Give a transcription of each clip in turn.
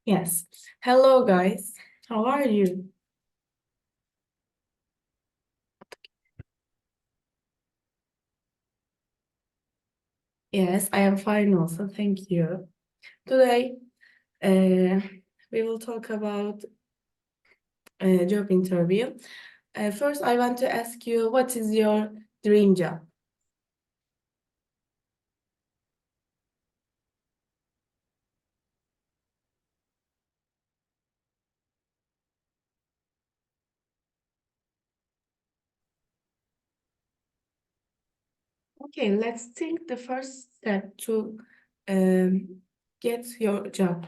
Yes. Hello, guys. How are you? Yes, I am fine also. Thank you. Today, uh, we will talk about a job interview. First, I want to ask you, what is your dream job? Okay, let's think the first step to um, get your job.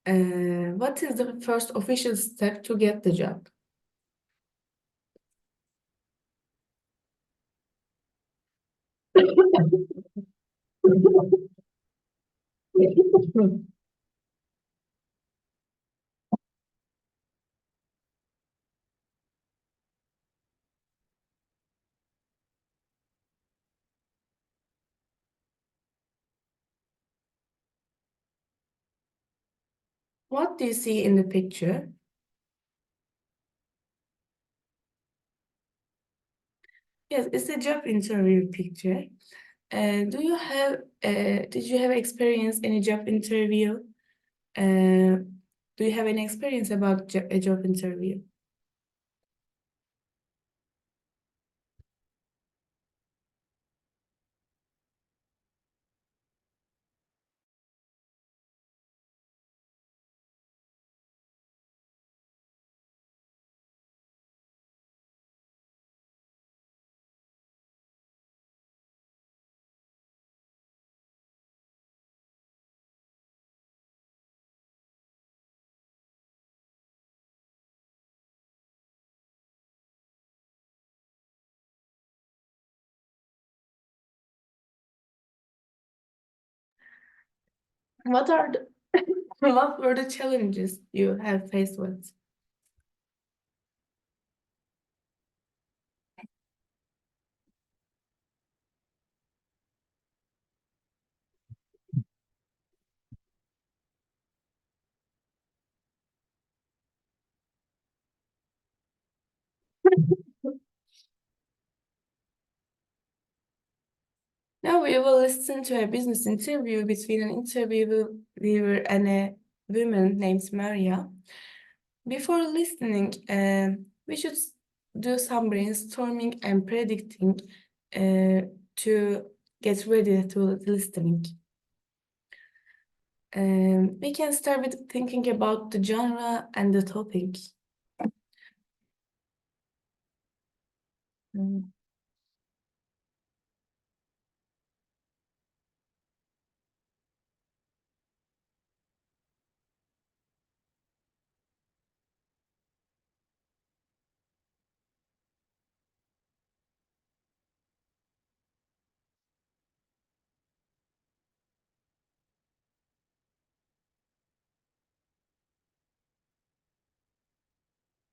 What is the first official step to get the job? What do you see in the picture? Yes, it's a job interview picture. Did you have experience in a job interview? Uh, do you have any experience about a job interview? What are the what were the challenges you have faced with? Now we will listen to a business interview between an interviewer and a woman named Maria. Before listening, we should do some brainstorming and predicting to get ready to listening. We can start with thinking about the genre and the topic. Mm.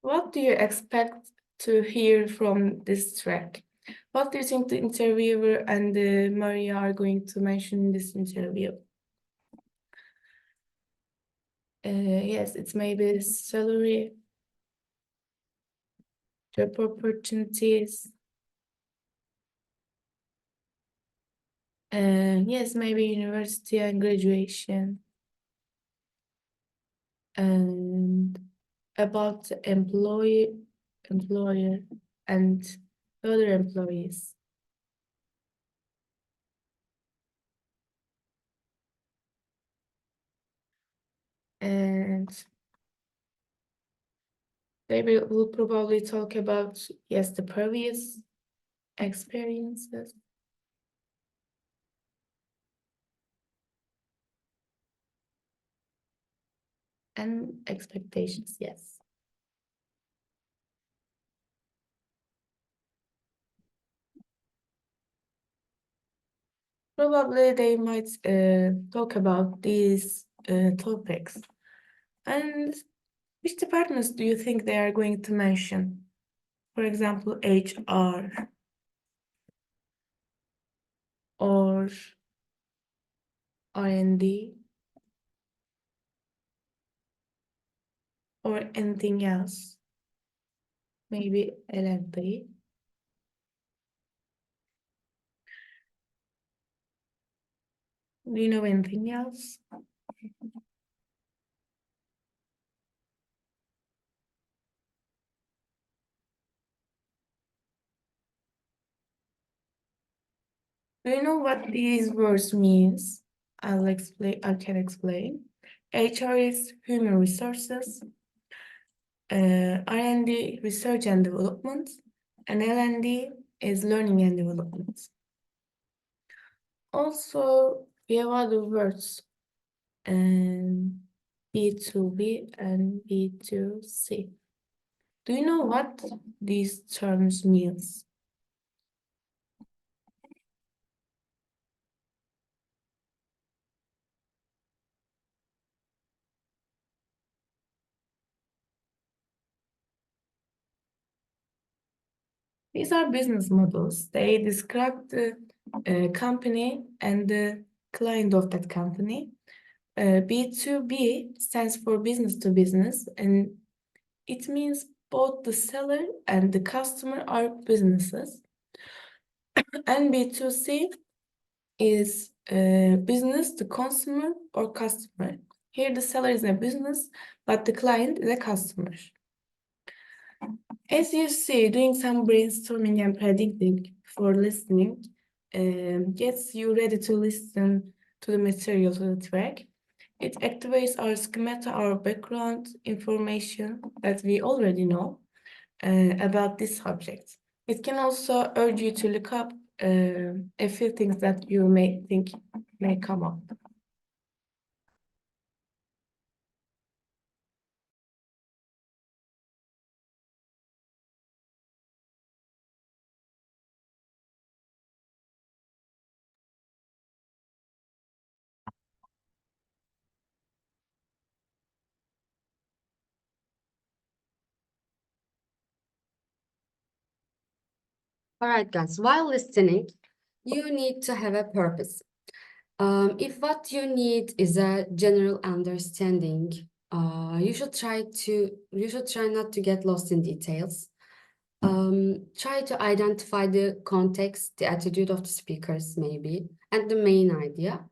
What do you expect to hear from this track? What do you think the interviewer and Maria are going to mention in this interview? Yes, it's maybe salary, job opportunities. Yes, maybe university and graduation. And about the employer, and other employees. And they will probably talk about, yes, the previous experiences and expectations, yes. Probably they might talk about these topics. And which departments do you think they are going to mention? For example, HR or R&D. or anything else? Maybe LLP. Do you know anything else? Do you know what these words means? I can explain. HR is human resources, R&D, research and development, and L&D is learning and development. Also, we have other words, B2B and B2C. Do you know what these terms means? These are business models. They describe the company and the client of that company. B2B stands for business to business, and it means both the seller and the customer are businesses. And B2C is business to consumer or customer. Here the seller is a business, but the client is a customer. As you see, doing some brainstorming and predicting for listening gets you ready to listen to the material, to the track. It activates our schemata, our background information that we already know about this subject. It can also urge you to look up a few things that you may think may come up. All right, guys, while listening, you need to have a purpose. If what you need is a general understanding, you should try not to get lost in details. Try to identify the context, the attitude of the speakers, maybe, and the main idea.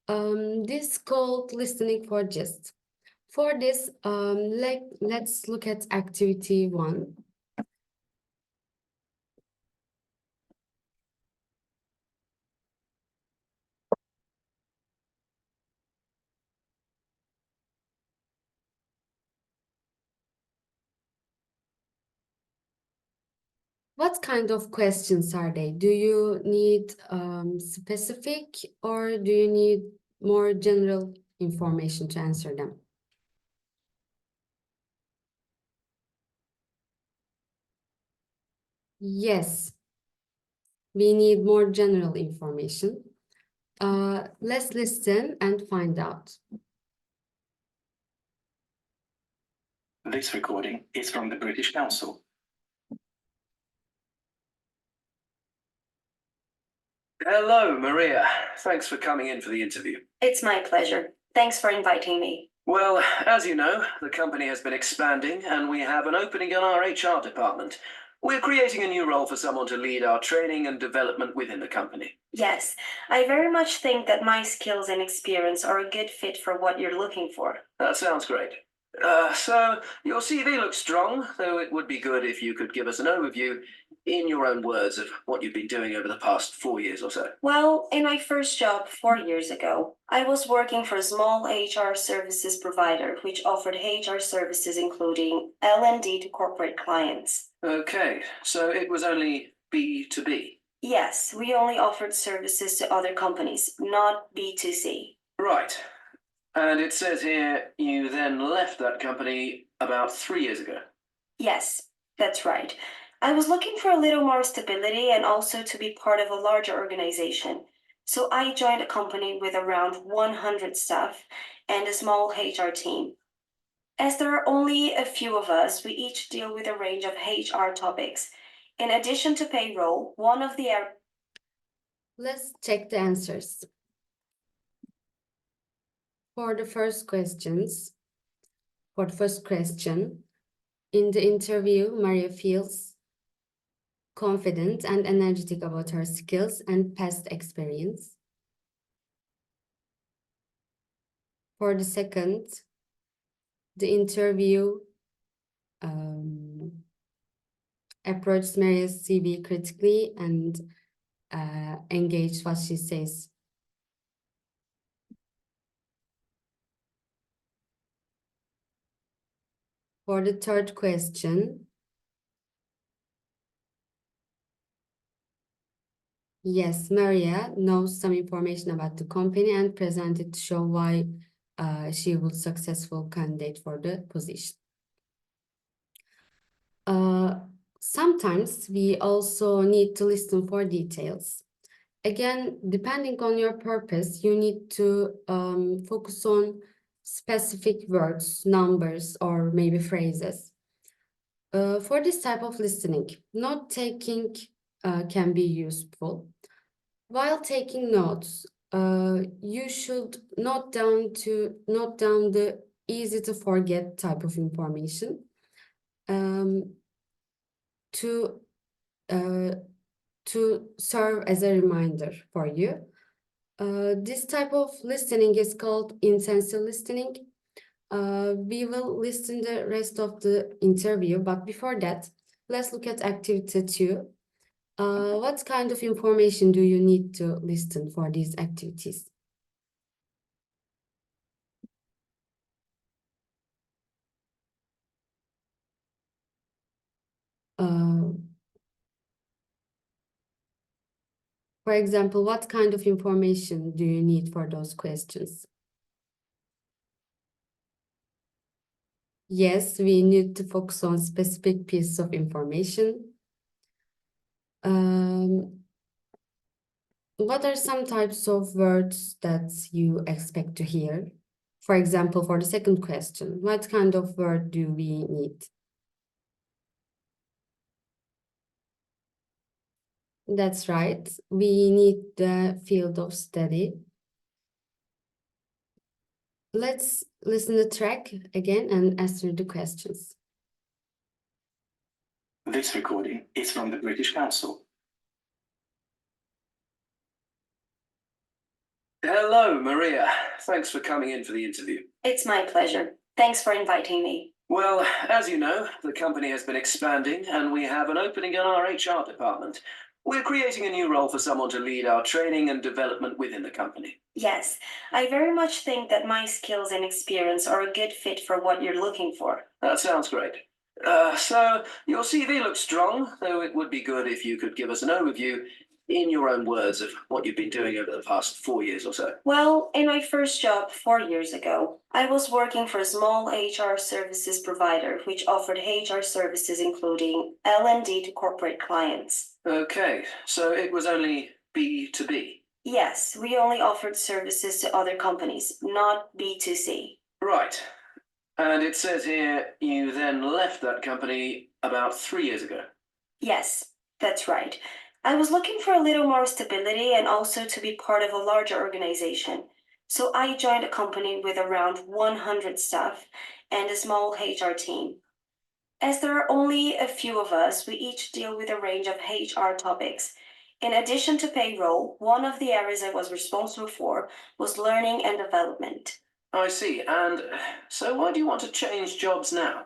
This is called listening for gist. For this, let's look at activity 1. What kind of questions are they? Do you need specific, or do you need more general information to answer them? Yes, we need more general information. Let's listen and find out. This recording is from the British Council. Hello, Maria. Thanks for coming in for the interview. It's my pleasure. Thanks for inviting me. Well, as you know, the company has been expanding and we have an opening in our HR department. We're creating a new role for someone to lead our training and development within the company. Yes, I very much think that my skills and experience are a good fit for what you're looking for. That sounds great. So your CV looks strong, though it would be good if you could give us an overview in your own words of what you've been doing over the past 4 years or so. Well, in my first job 4 years ago, I was working for a small HR services provider which offered HR services including L&D to corporate clients. Okay, so it was only B2B? Yes, we only offered services to other companies, not B2C. Right. And it says here you then left that company about 3 years ago. Yes, that's right. I was looking for a little more stability and also to be part of a larger organization. So I joined a company with around 100 staff and a small HR team. As there are only a few of us, we each deal with a range of HR topics. In addition to payroll, one of the... Let's check the answers. For the first questions, For the first question, in the interview, Maria feels confident and energetic about her skills and past experience. For the second, the interview approached Maria's CV critically and engaged what she says. For the third question, yes, Maria knows some information about the company and presented to show why she would successful candidate for the position. Sometimes we also need to listen for details. Again, depending on your purpose, you need to focus on specific words, numbers, or maybe phrases. For this type of listening, note taking can be useful. While taking notes, you should note down the easy to forget type of information to serve as a reminder for you. This type of listening is called intensive listening. We will listen the rest of the interview, but before that, let's look at activity 2. What kind of information do you need to listen for these activities? For example, what kind of information do you need for those questions? Yes, we need to focus on specific pieces of information. What are some types of words that you expect to hear? For example, for the second question, what kind of word do we need? That's right. We need the field of study. Let's listen to the track again and answer the questions. This recording is from the British Council. Hello, Maria. Thanks for coming in for the interview. It's my pleasure. Thanks for inviting me. Well, as you know, the company has been expanding and we have an opening in our HR department. We're creating a new role for someone to lead our training and development within the company. Yes, I very much think that my skills and experience are a good fit for what you're looking for. That sounds great. So your CV looks strong, though it would be good if you could give us an overview in your own words of what you've been doing over the past 4 years or so. Well, in my first job 4 years ago, I was working for a small HR services provider which offered HR services including L&D to corporate clients. Okay, so it was only B2B. Yes, we only offered services to other companies, not B2C. Right. And it says here you then left that company about 3 years ago. Yes, that's right. I was looking for a little more stability and also to be part of a larger organization. So I joined a company with around 100 staff and a small HR team. As there are only a few of us, we each deal with a range of HR topics. In addition to payroll, one of the areas I was responsible for was learning and development. I see. And so why do you want to change jobs now?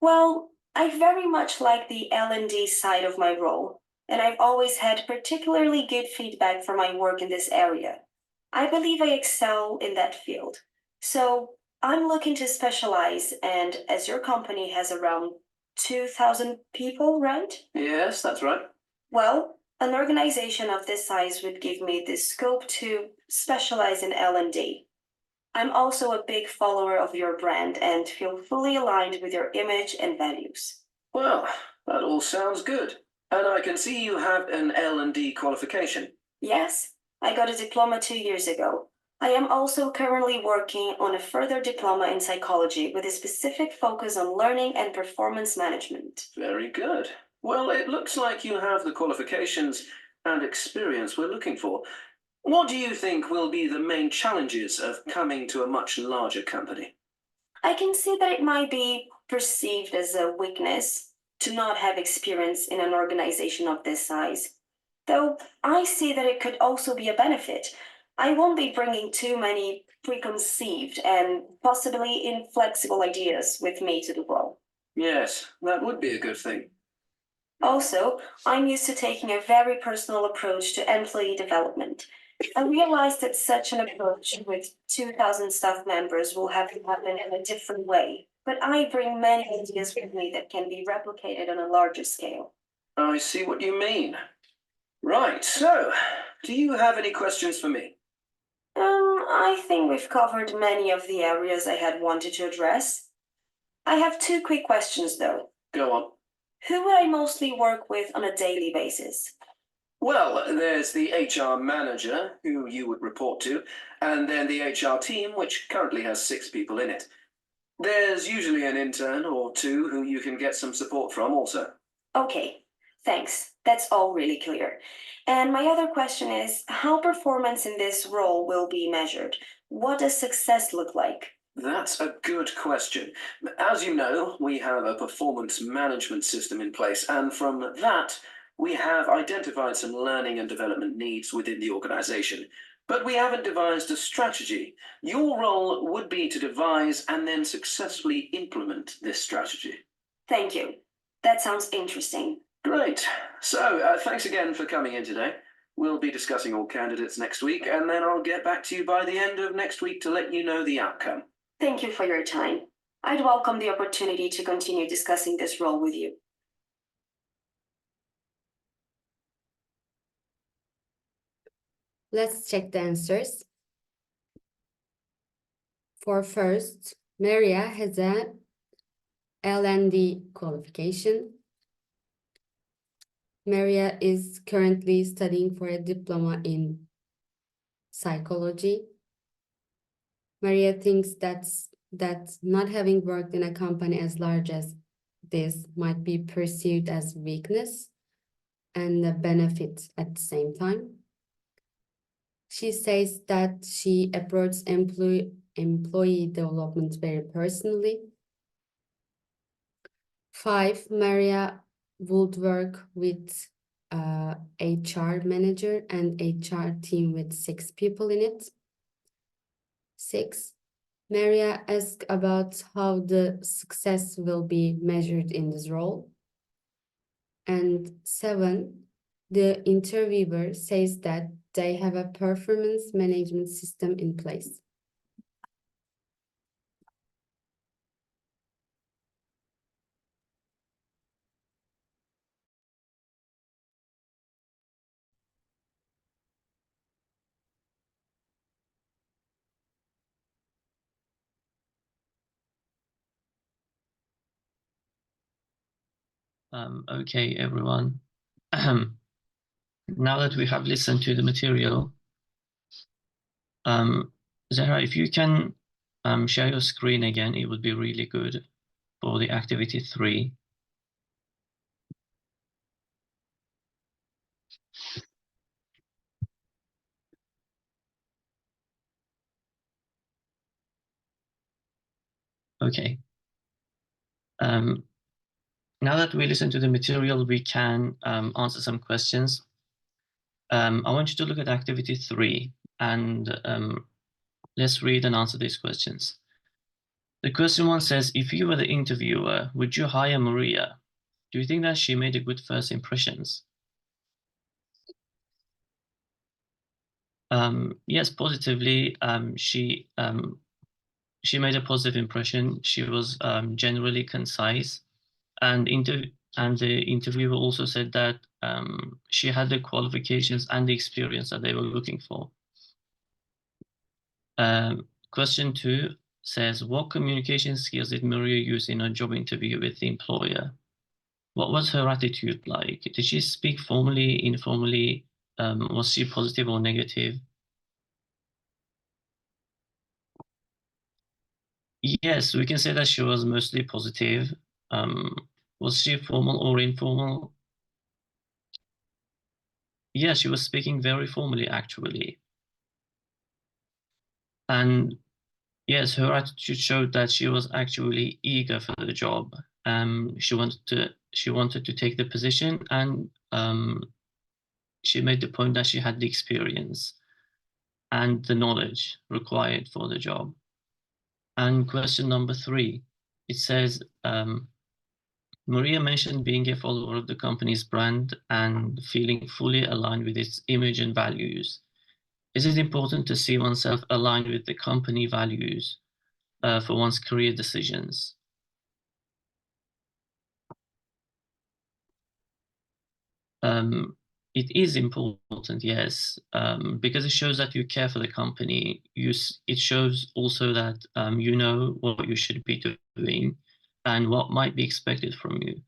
Well, I very much like the L&D side of my role, and I've always had particularly good feedback for my work in this area. I believe I excel in that field. So I'm looking to specialize, and as your company has around 2,000 people, right? Yes, that's right. Well, an organization of this size would give me the scope to specialize in L&D. I'm also a big follower of your brand and feel fully aligned with your image and values. Well, that all sounds good. And I can see you have an L&D qualification. Yes, I got a diploma 2 years ago. I am also currently working on a further diploma in psychology with a specific focus on learning and performance management. Very good. Well, it looks like you have the qualifications and experience we're looking for. What do you think will be the main challenges of coming to a much larger company? I can see that it might be perceived as a weakness to not have experience in an organization of this size, though I see that it could also be a benefit. I won't be bringing too many preconceived and possibly inflexible ideas with me to the role. Yes, that would be a good thing. Also, I'm used to taking a very personal approach to employee development. I realize that such an approach with 2,000 staff members will have to happen in a different way, but I bring many ideas with me that can be replicated on a larger scale. I see what you mean. Right, so, do you have any questions for me? I think we've covered many of the areas I had wanted to address. I have two quick questions though. Go on. Who would I mostly work with on a daily basis? Well, there's the HR manager, who you would report to, and then the HR team, which currently has 6 people in it. There's usually an intern or 2 who you can get some support from also. Okay, thanks. That's all really clear. And my other question is, how performance in this role will be measured? What does success look like? That's a good question. As you know, we have a performance management system in place, and from that, we have identified some learning and development needs within the organization. But we haven't devised a strategy. Your role would be to devise and then successfully implement this strategy. Thank you. That sounds interesting. Great. So, thanks again for coming in today. We'll be discussing all candidates next week, and then I'll get back to you by the end of next week to let you know the outcome. Thank you for your time. I'd welcome the opportunity to continue discussing this role with you. Let's check the answers. For first, Maria has a L&D qualification. Maria is currently studying for a diploma in psychology. Maria thinks that not having worked in a company as large as this might be perceived as weakness and a benefit at the same time. She says that she approaches employee development very personally. 5, Maria would work with HR manager and HR team with 6 people in it. 6, Maria asked about how the success will be measured in this role. And 7, the interviewer says that they have a performance management system in place. Okay, everyone. Now that we have listened to the material, Zehra, if you can share your screen again, it would be really good for the activity 3. Okay. Now that we listen to the material, we can answer some questions. I want you to look at activity 3 and let's read and answer these questions. The question 1 says, if you were the interviewer, would you hire Maria? Do you think that she made a good first impressions? Yes, positively. She made a positive impression. She was generally concise, and the interviewer also said that she had the qualifications and the experience that they were looking for. Question 2 says, what communication skills did Maria use in her job interview with the employer? What was her attitude like? Did she speak formally, informally? Was she positive or negative? Yes, we can say that she was mostly positive. Was she formal or informal? Yeah, she was speaking very formally, actually. And Yes, her attitude showed that she was actually eager for the job. She wanted to take the position, and she made the point that she had the experience and the knowledge required for the job. And question number 3, it says, Maria mentioned being a follower of the company's brand and feeling fully aligned with its image and values. Is it important to see oneself aligned with the company values for one's career decisions? It is important, yes, because it shows that you care for the company. It shows also that you know what you should be doing and what might be expected from you.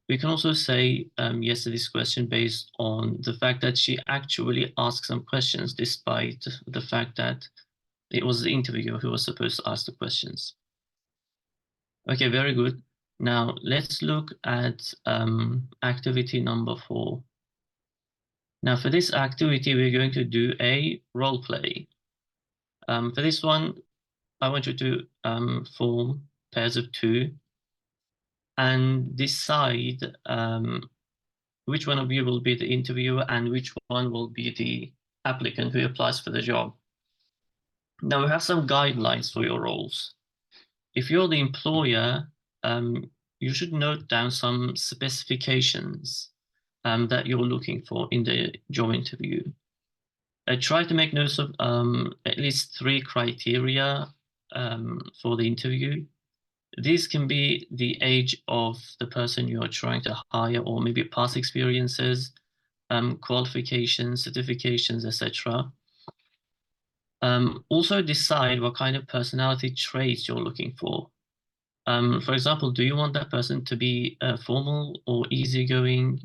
We can also say yes to this question based on the fact that she actually asked some questions, despite the fact that it was the interviewer who was supposed to ask the questions. Okay, very good. Now let's look at activity number 4. Now for this activity, we're going to do a role play. For this one, I want you to form pairs of 2 and decide which one of you will be the interviewer and which one will be the applicant who applies for the job. Now we have some guidelines for your roles. If you're the employer, you should note down some specifications that you're looking for in the job interview. Try to make notes of at least 3 criteria for the interview. These can be the age of the person you are trying to hire, or maybe past experiences, qualifications, certifications, etc. Also decide what kind of personality traits you're looking for. For example, do you want that person to be formal or easygoing?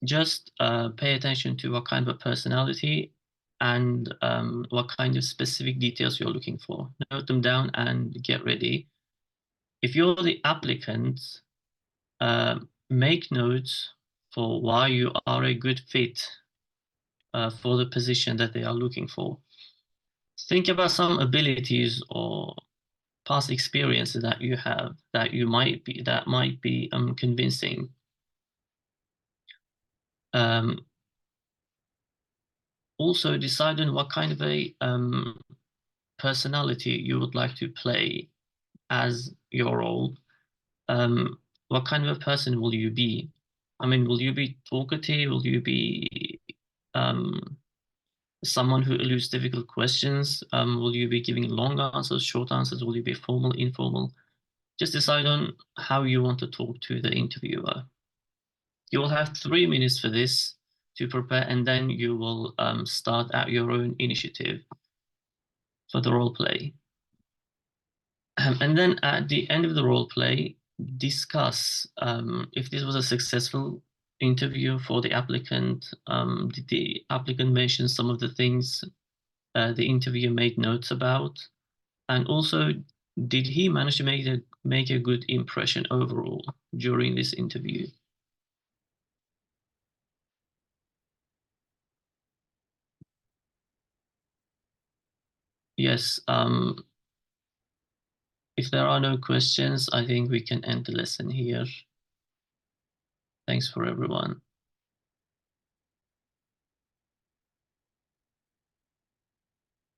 Just pay attention to what kind of a personality and what kind of specific details you're looking for. Note them down and get ready. If you're the applicant, make notes for why you are a good fit for the position that they are looking for. Think about some abilities or past experiences that you have that might be convincing. Also decide on what kind of a personality you would like to play as your role. What kind of a person will you be? I mean, will you be talkative? Will you be someone who eludes difficult questions? Will you be giving long answers, short answers? Will you be formal, informal? Just decide on how you want to talk to the interviewer. You will have 3 minutes for this to prepare, and then you will start at your own initiative for the role play. And then at the end of the role play, discuss if this was a successful interview for the applicant. Did the applicant mention some of the things the interviewer made notes about? And also, did he manage to make a good impression overall during this interview? Yes, if there are no questions, I think we can end the lesson here. Thanks for everyone.